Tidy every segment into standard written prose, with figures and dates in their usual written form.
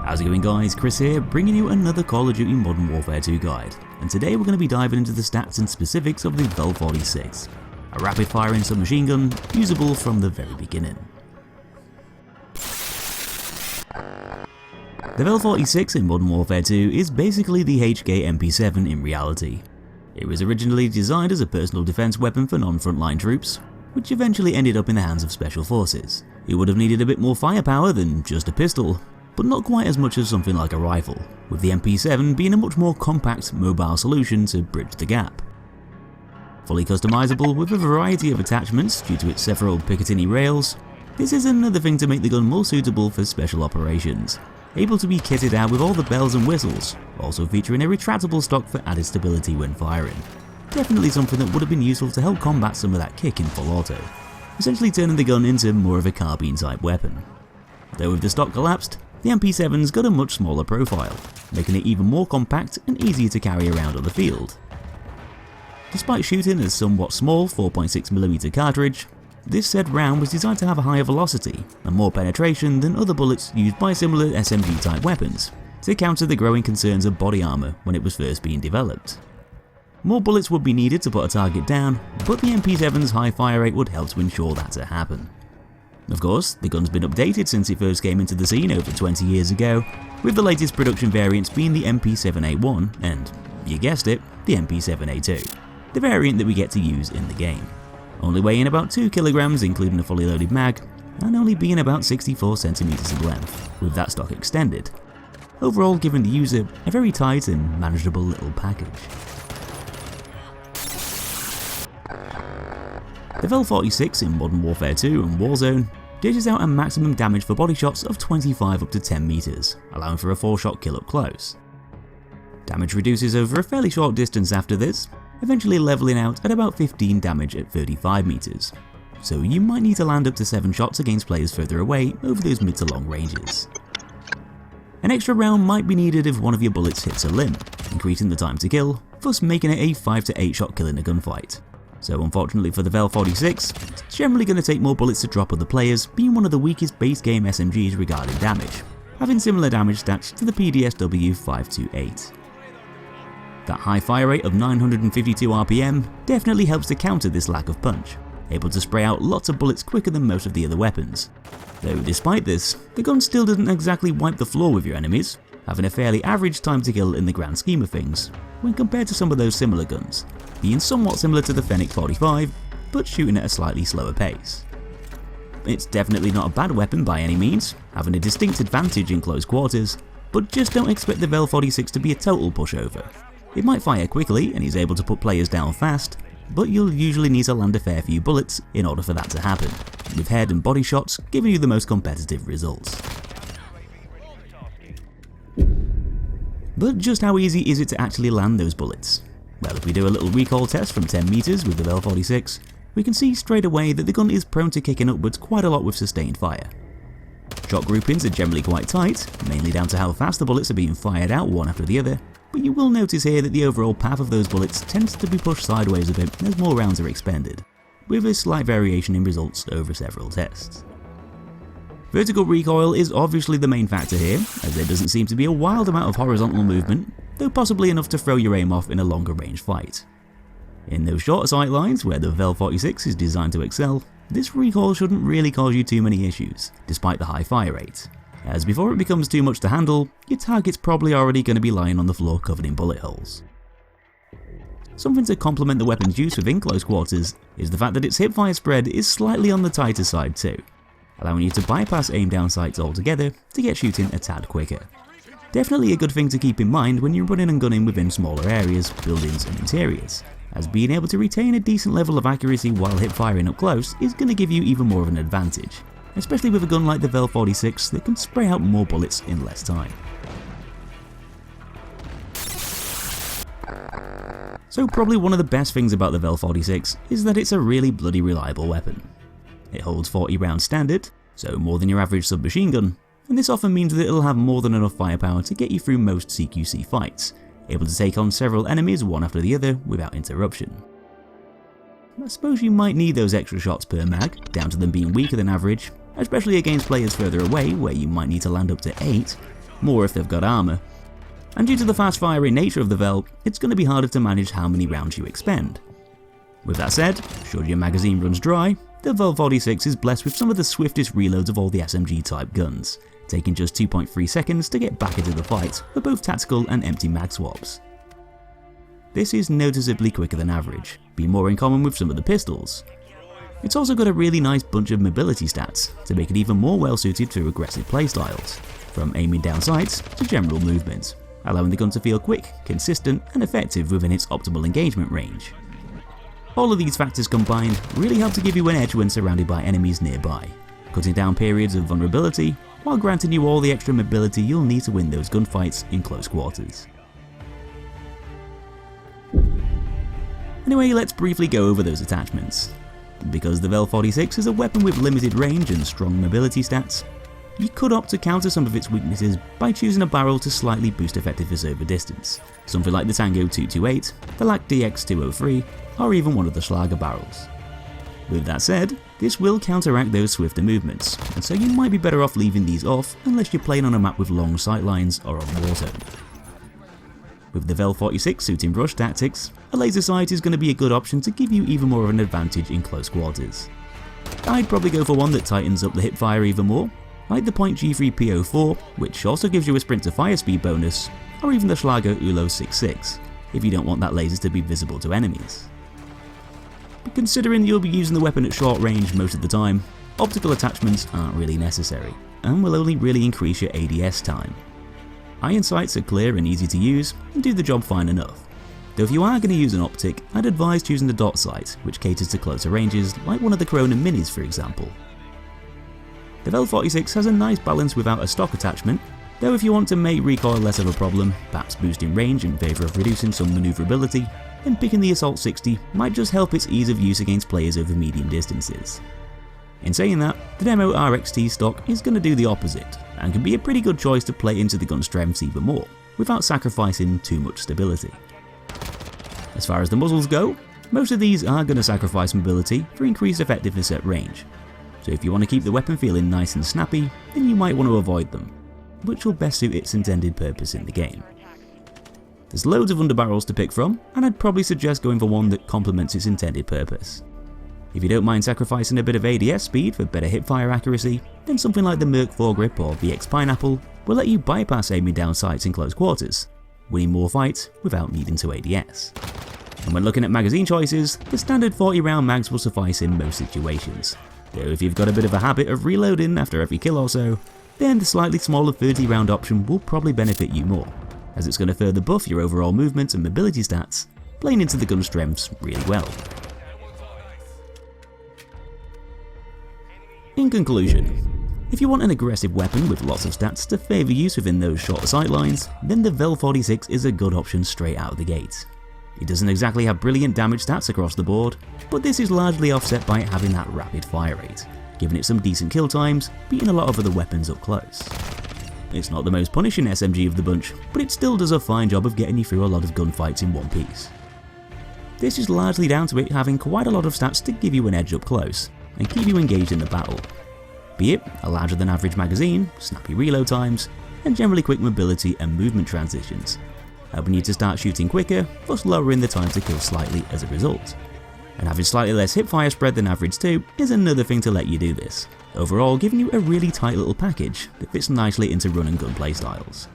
How's it going guys, Chris here, bringing you another Call of Duty Modern Warfare 2 guide, and today we're going to be diving into the stats and specifics of the VEL 46, a rapid firing submachine gun usable from the very beginning. The VEL 46 in Modern Warfare 2 is basically the HK MP7 in reality. It was originally designed as a personal defense weapon for non-frontline troops, which eventually ended up in the hands of special forces. It would have needed a bit more firepower than just a pistol, but not quite as much as something like a rifle, with the MP7 being a much more compact, mobile solution to bridge the gap. Fully customizable with a variety of attachments due to its several Picatinny rails, this is another thing to make the gun more suitable for special operations. Able to be kitted out with all the bells and whistles, also featuring a retractable stock for added stability when firing. Definitely something that would have been useful to help combat some of that kick in full auto, essentially turning the gun into more of a carbine type weapon. Though with the stock collapsed, the MP7's got a much smaller profile, making it even more compact and easier to carry around on the field. Despite shooting a somewhat small 4.6mm cartridge, this said round was designed to have a higher velocity and more penetration than other bullets used by similar SMG type weapons, to counter the growing concerns of body armor when it was first being developed. More bullets would be needed to put a target down, but the MP7's high fire rate would help to ensure that to happen. Of course, the gun's been updated since it first came into the scene over 20 years ago, with the latest production variants being the MP7A1 and, you guessed it, the MP7A2, the variant that we get to use in the game. Only weighing about 2 kilograms including a fully loaded mag, and only being about 64 centimeters in length, with that stock extended. Overall giving the user a very tight and manageable little package. The VEL 46 in Modern Warfare 2 and Warzone dishes out a maximum damage for body shots of 25 up to 10 meters, allowing for a 4-shot kill up close. Damage reduces over a fairly short distance after this, eventually leveling out at about 15 damage at 35 meters, so you might need to land up to 7 shots against players further away over those mid to long ranges. An extra round might be needed if one of your bullets hits a limb, increasing the time to kill, thus making it a 5 to 8 shot kill in a gunfight. So unfortunately for the VEL 46, it's generally going to take more bullets to drop other players, being one of the weakest base game SMGs regarding damage, having similar damage stats to the PDSW 528. That high fire rate of 952 RPM definitely helps to counter this lack of punch, able to spray out lots of bullets quicker than most of the other weapons. Though despite this, the gun still doesn't exactly wipe the floor with your enemies, having a fairly average time to kill in the grand scheme of things, when compared to some of those similar guns, being somewhat similar to the Fenix 45, but shooting at a slightly slower pace. It's definitely not a bad weapon by any means, having a distinct advantage in close quarters, but just don't expect the VEL 46 to be a total pushover. It might fire quickly and is able to put players down fast, but you'll usually need to land a fair few bullets in order for that to happen, with head and body shots giving you the most competitive results. But just how easy is it to actually land those bullets? Well, if we do a little recoil test from 10 meters with the VEL 46, we can see straight away that the gun is prone to kicking upwards quite a lot with sustained fire. Shot groupings are generally quite tight, mainly down to how fast the bullets are being fired out one after the other, but you will notice here that the overall path of those bullets tends to be pushed sideways a bit as more rounds are expended, with a slight variation in results over several tests. Vertical recoil is obviously the main factor here, as there doesn't seem to be a wild amount of horizontal movement, though possibly enough to throw your aim off in a longer range fight. In those shorter sight lines where the VEL 46 is designed to excel, this recoil shouldn't really cause you too many issues, despite the high fire rate, as before it becomes too much to handle, your target's probably already going to be lying on the floor covered in bullet holes. Something to complement the weapon's use within close quarters is the fact that its hipfire spread is slightly on the tighter side too, allowing you to bypass aim down sights altogether to get shooting a tad quicker. Definitely a good thing to keep in mind when you're running and gunning within smaller areas, buildings and interiors, as being able to retain a decent level of accuracy while hip firing up close is going to give you even more of an advantage, especially with a gun like the VEL 46 that can spray out more bullets in less time. So probably one of the best things about the VEL 46 is that it's a really bloody reliable weapon. It holds 40 rounds standard, so more than your average submachine gun, and this often means that it'll have more than enough firepower to get you through most CQC fights, able to take on several enemies one after the other without interruption. I suppose you might need those extra shots per mag, down to them being weaker than average, especially against players further away where you might need to land up to 8, more if they've got armor. And due to the fast firing nature of the VEL, it's going to be harder to manage how many rounds you expend. With that said, should your magazine runs dry, the VEL 46 is blessed with some of the swiftest reloads of all the SMG type guns, taking just 2.3 seconds to get back into the fight for both tactical and empty mag swaps. This is noticeably quicker than average, being more in common with some of the pistols. It's also got a really nice bunch of mobility stats to make it even more well suited to aggressive playstyles, from aiming down sights to general movement, allowing the gun to feel quick, consistent and effective within its optimal engagement range. All of these factors combined really help to give you an edge when surrounded by enemies nearby, cutting down periods of vulnerability while granting you all the extra mobility you'll need to win those gunfights in close quarters. Anyway, let's briefly go over those attachments. Because the VEL 46 is a weapon with limited range and strong mobility stats, you could opt to counter some of its weaknesses by choosing a barrel to slightly boost effectiveness over distance, something like the Tango 228, the LAC DX203, or even one of the Schlager barrels. With that said, this will counteract those swifter movements, and so you might be better off leaving these off unless you're playing on a map with long sightlines or on Warzone. With the VEL 46 suiting rush tactics, a laser sight is going to be a good option to give you even more of an advantage in close quarters. I'd probably go for one that tightens up the hipfire even more, like the Point G3 P04, which also gives you a sprint to fire speed bonus, or even the Schlager ULO 66, if you don't want that laser to be visible to enemies. But considering you'll be using the weapon at short range most of the time, optical attachments aren't really necessary, and will only really increase your ADS time. Iron sights are clear and easy to use, and do the job fine enough. Though if you are going to use an optic, I'd advise choosing the dot sight, which caters to closer ranges, like one of the Corona Minis for example. The VEL 46 has a nice balance without a stock attachment, though if you want to make recoil less of a problem, perhaps boosting range in favour of reducing some manoeuvrability, then picking the Assault 60 might just help its ease of use against players over medium distances. In saying that, the Demo RXT stock is going to do the opposite, and can be a pretty good choice to play into the gun strengths even more, without sacrificing too much stability. As far as the muzzles go, most of these are going to sacrifice mobility for increased effectiveness at range, so if you want to keep the weapon feeling nice and snappy, then you might want to avoid them, which will best suit its intended purpose in the game. There's loads of underbarrels to pick from, and I'd probably suggest going for one that complements its intended purpose. If you don't mind sacrificing a bit of ADS speed for better hipfire accuracy, then something like the Merc Foregrip or VX Pineapple will let you bypass aiming down sights in close quarters, winning more fights without needing to ADS. And when looking at magazine choices, the standard 40 round mags will suffice in most situations, though if you've got a bit of a habit of reloading after every kill or so, then the slightly smaller 30 round option will probably benefit you more, as it's going to further buff your overall movement and mobility stats, playing into the gun strengths really well. In conclusion, if you want an aggressive weapon with lots of stats to favour use within those shorter sightlines, then the VEL 46 is a good option straight out of the gate. It doesn't exactly have brilliant damage stats across the board, but this is largely offset by it having that rapid fire rate, giving it some decent kill times, beating a lot of other weapons up close. It's not the most punishing SMG of the bunch, but it still does a fine job of getting you through a lot of gunfights in one piece. This is largely down to it having quite a lot of stats to give you an edge up close, and keep you engaged in the battle, be it a larger than average magazine, snappy reload times, and generally quick mobility and movement transitions, helping you to start shooting quicker, thus lowering the time to kill slightly as a result. And having slightly less hipfire spread than average too is another thing to let you do this, overall giving you a really tight little package that fits nicely into run and gun playstyles.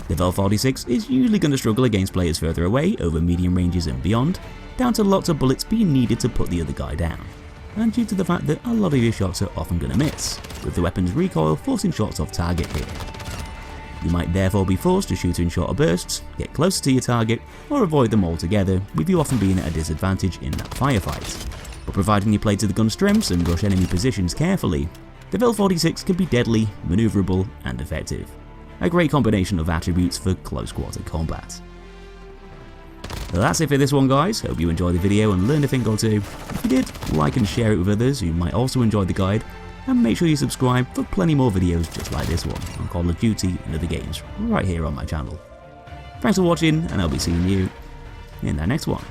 The VEL 46 is usually going to struggle against players further away over medium ranges and beyond, down to lots of bullets being needed to put the other guy down, and due to the fact that a lot of your shots are often going to miss, with the weapon's recoil forcing shots off target here. You might therefore be forced to shoot in shorter bursts, get closer to your target, or avoid them altogether, with you often being at a disadvantage in that firefight. But providing you play to the gun strengths and rush enemy positions carefully, the VEL 46 can be deadly, manoeuvrable, and effective. A great combination of attributes for close quarter combat. So that's it for this one guys, hope you enjoyed the video and learned a thing or two. If you did, like and share it with others who might also enjoy the guide, and make sure you subscribe for plenty more videos just like this one on Call of Duty and other games right here on my channel. Thanks for watching, and I'll be seeing you in the next one.